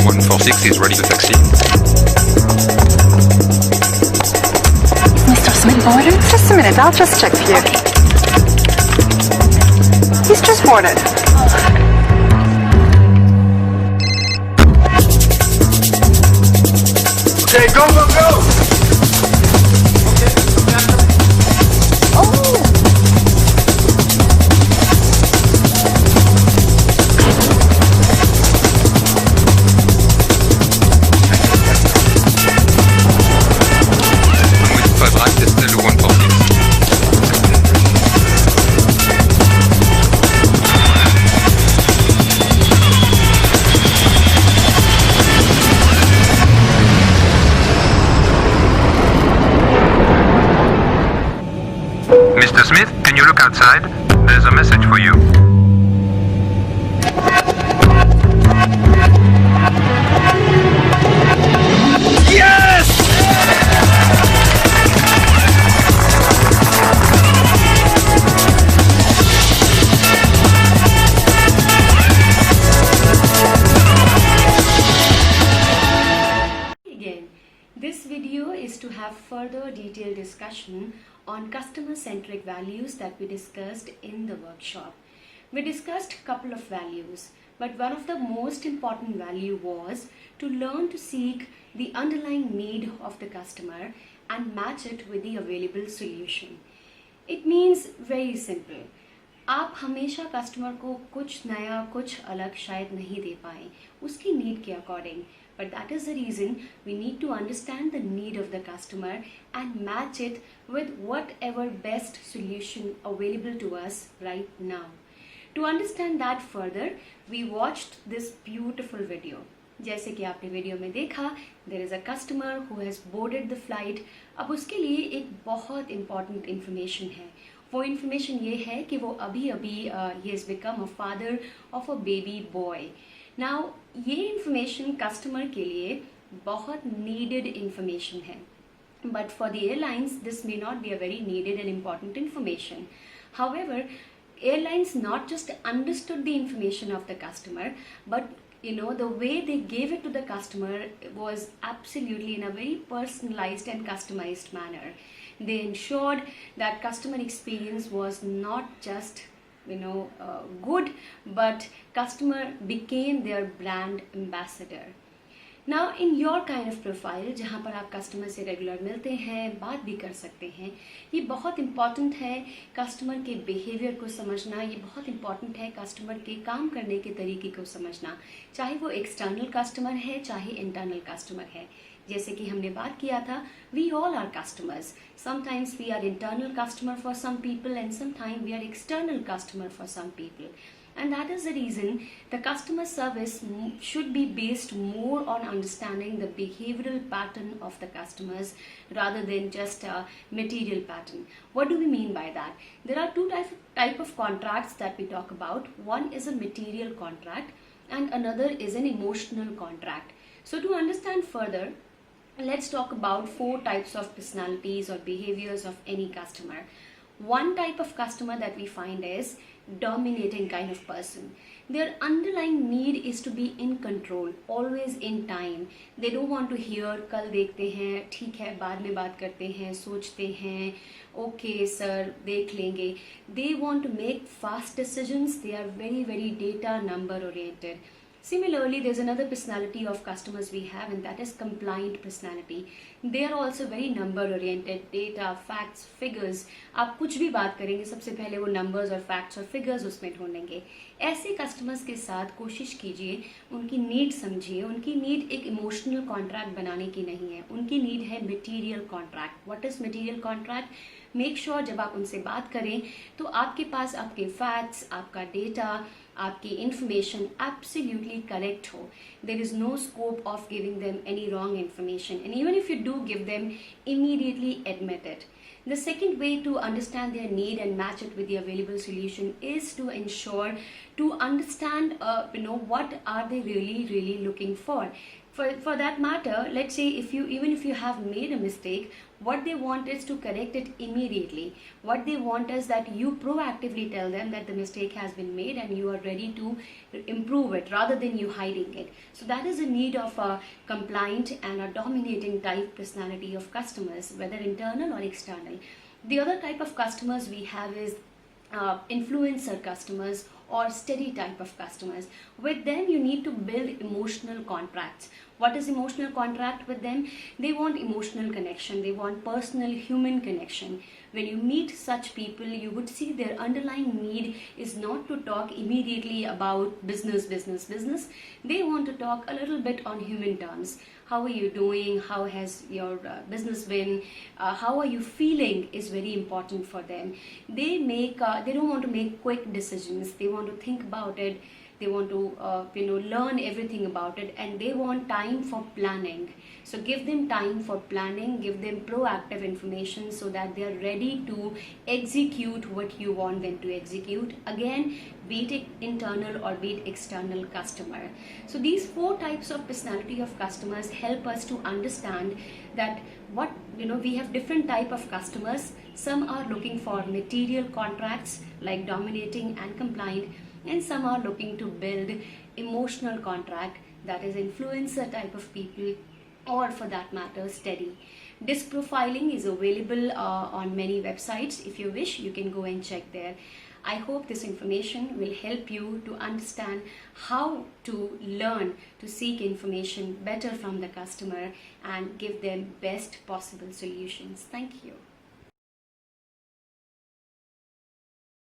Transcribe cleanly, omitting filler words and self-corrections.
146 is ready to taxi. Mr. Smith boarded? Just a minute, I'll just check for you. He's just boarded. Okay, go, go, go! Mr. Smith, can you look outside? There's a message for you. Again, this video is to have further detailed discussion on customer-centric values that we discussed in the workshop. We discussed a couple of values, but one of the most important value was to learn to seek the underlying need of the customer and match it with the available solution. It means very simple. आप हमेशा customer को कुछ नया कुछ अलग शायद नहीं दे पाए उसकी नीड के according, but that is the reason we need to understand the need of the customer and match it with whatever best solution available to us right now. To understand that further, we watched this beautiful video. जैसे कि आपने video में देखा, there is a customer who has boarded the flight. अब उसके लिए एक बहुत important information है. वो इन्फॉर्मेशन ये है कि वो अभी he has become a father of a baby boy. Now ये इन्फॉर्मेशन कस्टमर के लिए बहुत needed information है. But for the airlines, this may not be a very needed and important information. However, airlines not just understood the information of the customer, but the way they gave it to the customer was absolutely in a very personalized and customized manner. They ensured that customer experience was not just good, but customer became their brand ambassador. Now in your kind of profile, जहाँ पर आप customer से regular मिलते हैं, बात भी कर सकते हैं, ये बहुत इम्पॉर्टेंट है कस्टमर के बिहेवियर को समझना. ये बहुत इम्पॉर्टेंट है कस्टमर के काम करने के तरीके को समझना, चाहे वो एक्सटर्नल कस्टमर है चाहे इंटरनल कस्टमर है. जैसे कि हमने बात किया था, we all are customers. Sometimes we are internal customer for some people and sometime we are external customer for some people. And that is the reason the customer service should be based more on understanding the behavioral pattern of the customers rather than just a material pattern. What do we mean by that? There are two type of contracts that we talk about. One is a material contract and another is an emotional contract. So to understand further, let's talk about 4 types of personalities or behaviors of any customer. One type of customer that we find is dominating kind of person. Their underlying need is to be in control, always in time. They don't want to hear कल देखते हैं, ठीक है बाद में बात करते हैं, सोचते हैं, okay sir देख लेंगे. They want to make fast decisions. They are very very data number oriented. Similarly, there's another personality of customers we have, and that is compliant personality. They are also very number oriented, data, facts, figures. आप कुछ भी बात करेंगे सबसे पहले वो numbers और facts और figures उसमें ढूंढेंगे. ऐसे customers के साथ कोशिश कीजिए, उनकी need समझिए. उनकी need एक emotional contract बनाने की नहीं है, उनकी need है material contract. What is material contract? Make sure जब आप उनसे बात करें तो आपके पास आपके facts, आपका data, आपकी information absolutely correct हो. There is no scope of giving them any wrong information, and even if you do give them, immediately admit it. The second way to understand their need and match it with the available solution is to ensure to understand what are they really looking for. For that matter, let's say even if you have made a mistake, what they want is to correct it immediately. What they want is that you proactively tell them that the mistake has been made and you are ready to improve it rather than you hiding it. So that is the need of a compliant and a dominating type personality of customers, whether internal or external. The other type of customers we have is influencer customers or steady type of customers. With them you need to build emotional contracts. What is emotional contract with them? They want emotional connection, they want personal human connection. When you meet such people, you would see their underlying need is not to talk immediately about business. They want to talk a little bit on human terms. How are you doing? How has your business been? How are you feeling is very important for them. They don't want to make quick decisions. They want to think about it. They want to learn everything about it, and they want time for planning. So give them time for planning, give them proactive information so that they are ready to execute what you want them to execute. Again, be it internal or be it external customer. So these 4 types of personality of customers help us to understand that we have different type of customers. Some are looking for material contracts like dominating and compliant, and some are looking to build emotional contract, that is influencer type of people, or for that matter steady. Disc profiling is available on many websites. If you wish, you can go and check there. I hope this information will help you to understand how to learn to seek information better from the customer and give them best possible solutions. Thank you.